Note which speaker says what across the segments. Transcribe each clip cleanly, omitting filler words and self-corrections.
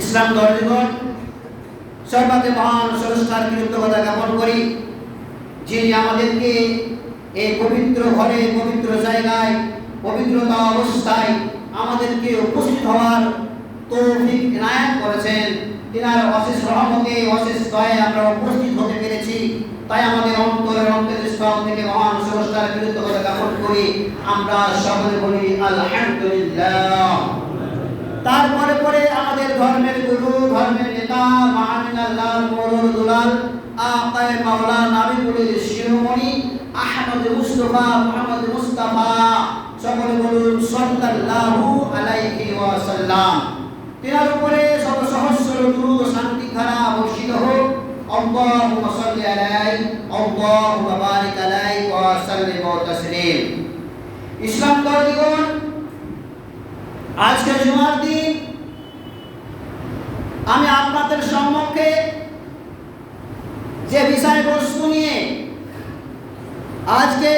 Speaker 1: ইসলাম ধর্মীগণ সর্বাতে মহান স্রষ্টার কৃতজ্ঞতা জ্ঞাপন করি, যিনি আমাদেরকে এই পবিত্র ঘরে, পবিত্র জায়গায়, পবিত্রতা অবস্থায় আমাদেরকে উপস্থিত হওয়ার তৌফিক ইনায়াত করেছেন। তিনার অশেষ রহমতে, অশেষ দয়ায় আমরা উপস্থিত হতে পেরেছি। তাই আমাদের অন্তরের অন্তরস্থল থেকে মহান স্রষ্টার কৃতজ্ঞতা জ্ঞাপন করি। আমরা সকলে বলি আলহামদুলিল্লাহ। তারপরে পরে আমাদের ধর্মের গুরু, ধর্মের নেতা, মহামিন আল্লাহ মরুল দুলাল আকায়ে মাওলানা নবীর শিরোমণি আহমদ মুস্তাফা মুহাম্মদ মুস্তাফা, সকলে বলুন সাল্লাল্লাহু আলাইহি ওয়াসাল্লাম। তিনার উপরে শত সহস্র দুরূদ ও শান্তি ধারা বর্ষিত হোক। আল্লাহুম্মা সাল্লি আলাইহি আল্লাহুম্মা বারিক আলাইহি ওয়া সাল্লিম ওয়া তাসলিম। ইসলাম ধর্মীগণ, আজকে জুমার দিন আমি আপনাদের সম্মুখে যে বিষয়বস্তু নিয়ে আজকে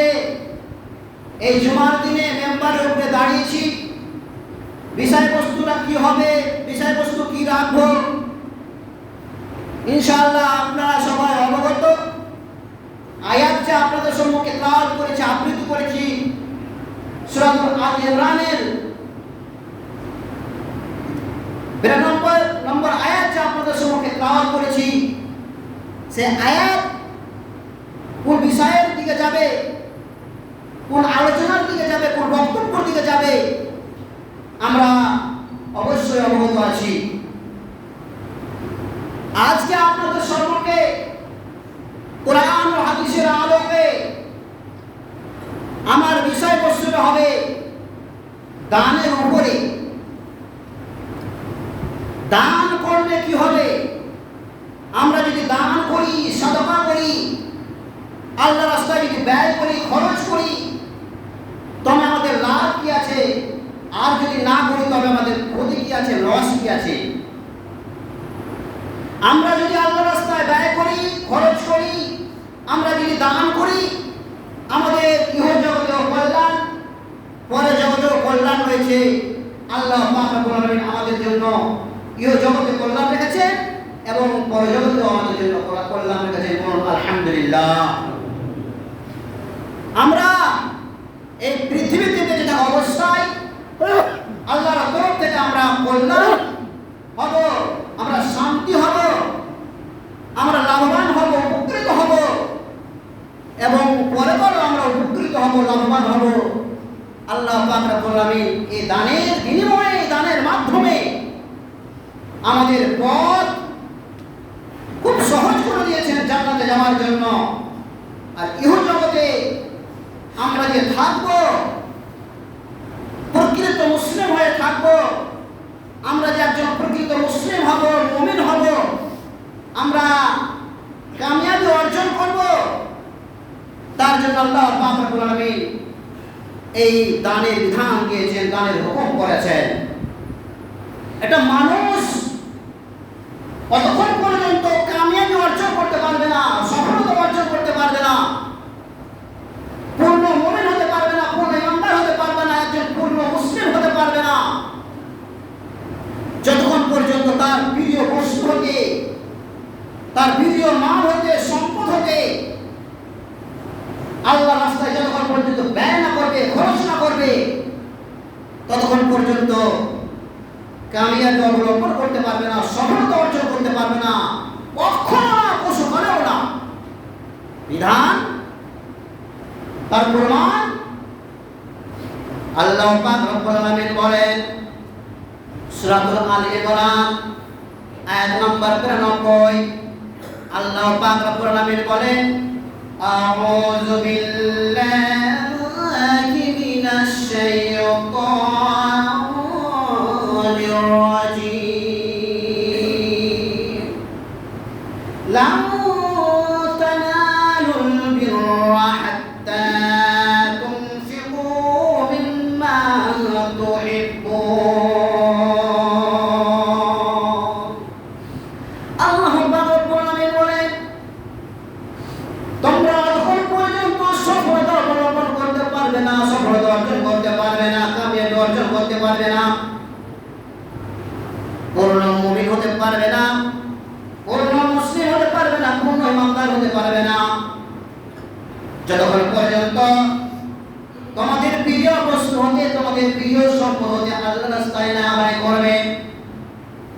Speaker 1: এই জুমার দিনে মেম্বারের উপরে দাঁড়িয়েছি, বিষয়বস্তুটা কি হবে, বিষয়বস্তু কি রাখবো, ইনশাআল্লাহ আপনারা সবাই অবগত। আয়াত যে আপনাদের সম্মুখে তেলাওয়াত করেছি, আবৃত্তি করেছি, সূরা আল ইমরানের 92 নম্বর আয়াত যে আপনাদের সম্মুখে তেলাওয়াত করেছি, সে আয়াত কোন বিষয়ের দিকে যাবে, কোন আলোচনার দিকে যাবে, কোন বক্তব্যের দিকে যাবে, আমরা অবশ্যই অবগত আছি। আজকে আপনাদের সম্মুখে কোরআন ও হাদিসের আলোকে আমার বিষয়বস্তুটা হবে দানের উপরে। দান করলে কি হবে? আমরা যদি দান করি, সাদকা করি, আল্লাহর রাস্তায় যদি ব্যয় করি, খরচ করি, তবে আমাদের লাভ কি আছে? আর যদি না করি তবে আমাদের ক্ষতি কি আছে, লস কি আছে? আমরা যদি আল্লাহর রাস্তায় ব্যয় করি, খরচ করি, আমরা যদি দান করি, আমাদের ইহ জগতেও কল্যাণ, পরে জগতেও কল্যাণ রয়েছে। আল্লাহ পাক রব্বুল আলামিন আমাদের জন্য ইহ জগতে কল্যাণ রেখেছে এবং পরজগতেও আমাদের জন্য কল্যাণ রেখেছে। বলুন আলহামদুলিল্লাহ। আমরা এই পৃথিবীতে বেঁচে থাকা অবস্থায় আল্লাহর তরফ থেকে আমরা কল্যাণ হব, আমরা শান্তি হব, আমরা লাভবান হব, উপকৃত হব এবং পরে পরেও আমরা উপকৃত হব, লাভবান হব। আল্লাহ পাক রব্বুল আলামিন এই দানের বিনিময়ে, দানের মাধ্যমে আমাদের পথ খুব সহজ করে দিয়েছেন জান্নাতে যাওয়ার জন্য। আর ইহ জগতে আমরা যে থাকবো, প্রকৃত মুসলিম হয়ে থাকবো, আমরা যে একজন প্রকৃত মুসলিম হব, মুমিন হব, আমরা কামিয়াবি অর্জন করব, তার জন্য আল্লাহ পাক রব্বুল আলামিন এই দানের বিধান দিয়েছেন, দানের হুকুম করেছেন। এটা মানুষ কতক্ষণ পর্যন্ত কামিয়াবি অর্জন করতে পারবে না, সফলতা অর্জন করতে পারবে না, পূর্ণ মুমিন হতে পারবে না, পূর্ণ ইমানদার হতে পারবে না, একজন পূর্ণ মুসলিম হতে পারবে না, যতক্ষণ পর্যন্ত তার প্রিয় বস্তু হতে, তার প্রিয় মাল হতে, সম্পদ হতে আল্লাহর রাস্তায় যতক্ষণ পর্যন্ত ব্যয় না করবে, খরচ না করবে, ততক্ষণ পর্যন্ত কামিয়াবি অবলম্বন করতে পারবে না, সফলতা অর্জন করতে পারবে না, কখনো না, পশুকালেও না। বিধান, তার প্রমাণ আল্লাহ পাক রব্বুল আলামিন বলেন সূরা আল ইমরান আয়াত নম্বর 93, আল্লাহ পাক রব্বুল আলামিন বলেন আউযু বিল্লাহি মিনাশ শাইতানির রাজীম লান তানালুল বিররা হাত্তা তুনফিকু মিম্মা তুহিব্বুন। আল্লাহ রব্বুল আলামিন বলেন, তোমরা যতক্ষণ পর্যন্ত সফলতা অবলম্বন করতে পারবে না, সফলতা অর্জন করতে পারবে না, কামিয়াবি অর্জন করতে পারবে না, পূর্ণ মুমিন হতে পারবে না, পূর্ণ মুসলিম হতে পারবে না, পূর্ণ ইমানদার হতে পারবে না যতক্ষণ পর্যন্ত তোমাদের প্রিয় বস্তু হতে, তোমাদের প্রিয় সম্পদ হতে আল্লাহর রাস্তায় না ব্যয় করবে।